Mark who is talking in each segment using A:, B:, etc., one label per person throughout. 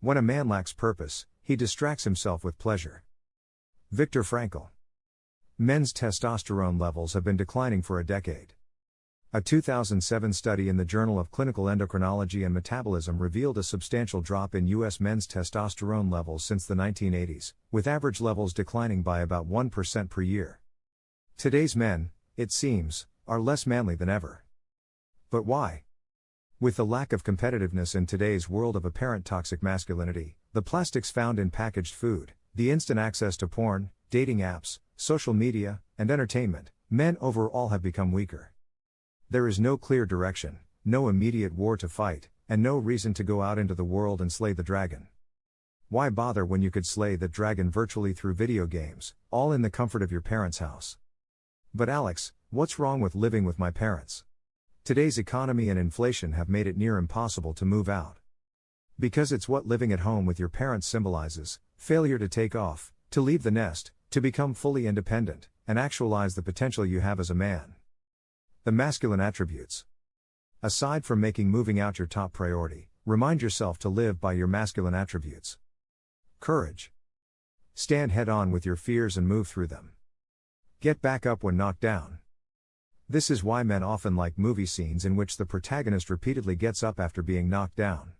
A: When a man lacks purpose, he distracts himself with pleasure. Viktor Frankl. Men's testosterone levels have been declining for a decade. A 2007 study in the Journal of Clinical Endocrinology and Metabolism revealed a substantial drop in U.S. men's testosterone levels since the 1980s, with average levels declining by about 1% per year. Today's men, it seems, are less manly than ever. But why? With the lack of competitiveness in today's world of apparent toxic masculinity, the plastics found in packaged food, the instant access to porn, dating apps, social media, and entertainment, men overall have become weaker. There is no clear direction, no immediate war to fight, and no reason to go out into the world and slay the dragon. Why bother when you could slay the dragon virtually through video games, all in the comfort of your parents' house? But Alex, what's wrong with living with my parents? Today's economy and inflation have made it near impossible to move out. Because it's what living at home with your parents symbolizes: failure to take off, to leave the nest, to become fully independent, and actualize the potential you have as a man. The masculine attributes. Aside from making moving out your top priority, remind yourself to live by your masculine attributes. Courage. Stand head on with your fears and move through them. Get back up when knocked down. This is why men often like movie scenes in which the protagonist repeatedly gets up after being knocked down.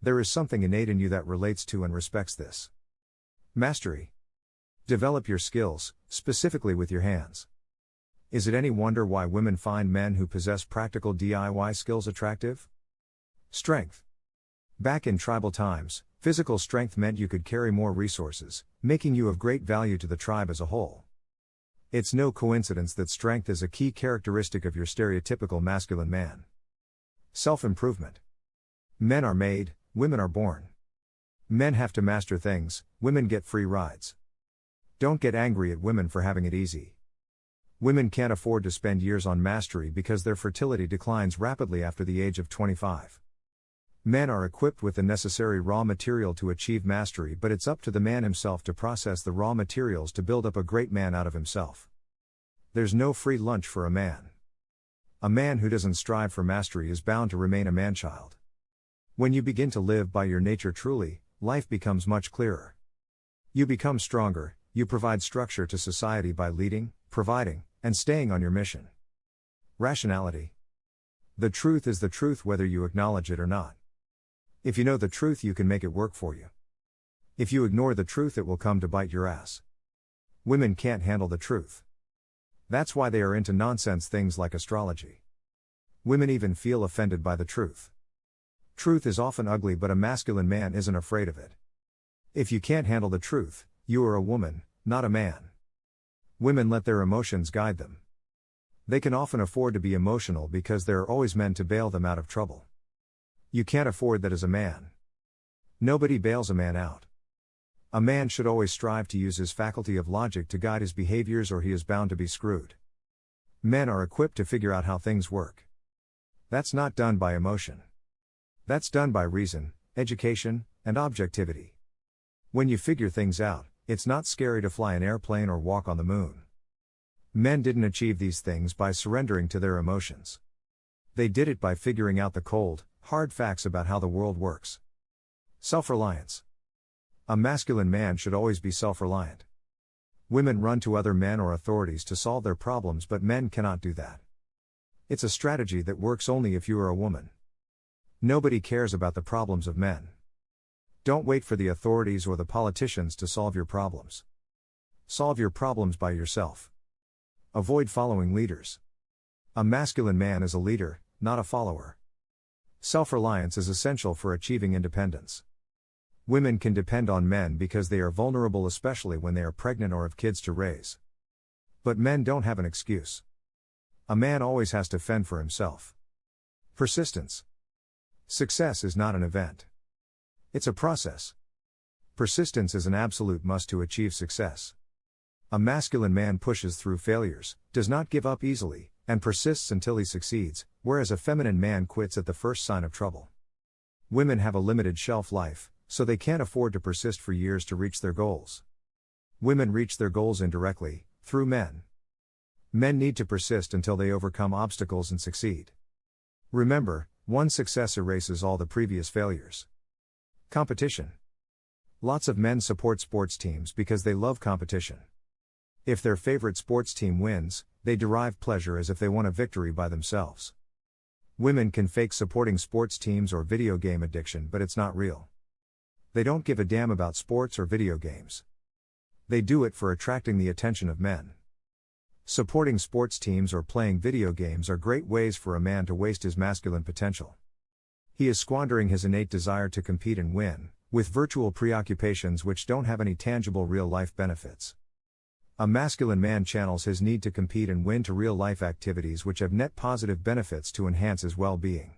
A: There is something innate in you that relates to and respects this. Mastery. Develop your skills, specifically with your hands. Is it any wonder why women find men who possess practical DIY skills attractive? Strength. Back in tribal times, physical strength meant you could carry more resources, making you of great value to the tribe as a whole. It's no coincidence that strength is a key characteristic of your stereotypical masculine man. Self-improvement. Men are made, women are born. Men have to master things, women get free rides. Don't get angry at women for having it easy. Women can't afford to spend years on mastery because their fertility declines rapidly after the age of 25. Men are equipped with the necessary raw material to achieve mastery, but it's up to the man himself to process the raw materials to build up a great man out of himself. There's no free lunch for a man. A man who doesn't strive for mastery is bound to remain a man-child. When you begin to live by your nature truly, life becomes much clearer. You become stronger, you provide structure to society by leading, providing, and staying on your mission. Rationality. The truth is the truth whether you acknowledge it or not. If you know the truth, you can make it work for you. If you ignore the truth, it will come to bite your ass. Women can't handle the truth. That's why they are into nonsense things like astrology. Women even feel offended by the truth. Truth is often ugly, but a masculine man isn't afraid of it. If you can't handle the truth, you are a woman, not a man. Women let their emotions guide them. They can often afford to be emotional because there are always men to bail them out of trouble. You can't afford that as a man. Nobody bails a man out. A man should always strive to use his faculty of logic to guide his behaviors, or he is bound to be screwed. Men are equipped to figure out how things work. That's not done by emotion. That's done by reason, education, and objectivity. When you figure things out, it's not scary to fly an airplane or walk on the moon. Men didn't achieve these things by surrendering to their emotions. They did it by figuring out the cold, hard facts about how the world works. Self-reliance. A masculine man should always be self-reliant. Women run to other men or authorities to solve their problems, but men cannot do that. It's a strategy that works only if you are a woman. Nobody cares about the problems of men. Don't wait for the authorities or the politicians to solve your problems. Solve your problems by yourself. Avoid following leaders. A masculine man is a leader, not a follower. Self-reliance is essential for achieving independence. Women can depend on men because they are vulnerable, especially when they are pregnant or have kids to raise. But men don't have an excuse. A man always has to fend for himself. Persistence. Success is not an event. It's a process. Persistence is an absolute must to achieve success. A masculine man pushes through failures, does not give up easily, and persists until he succeeds, whereas a feminine man quits at the first sign of trouble. Women have a limited shelf life, so they can't afford to persist for years to reach their goals. Women reach their goals indirectly, through men. Men need to persist until they overcome obstacles and succeed. Remember, one success erases all the previous failures. Competition. Lots of men support sports teams because they love competition. If their favorite sports team wins, they derive pleasure as if they won a victory by themselves. Women can fake supporting sports teams or video game addiction, but it's not real. They don't give a damn about sports or video games. They do it for attracting the attention of men. Supporting sports teams or playing video games are great ways for a man to waste his masculine potential. He is squandering his innate desire to compete and win, with virtual preoccupations which don't have any tangible real-life benefits. A masculine man channels his need to compete and win to real-life activities which have net positive benefits to enhance his well-being.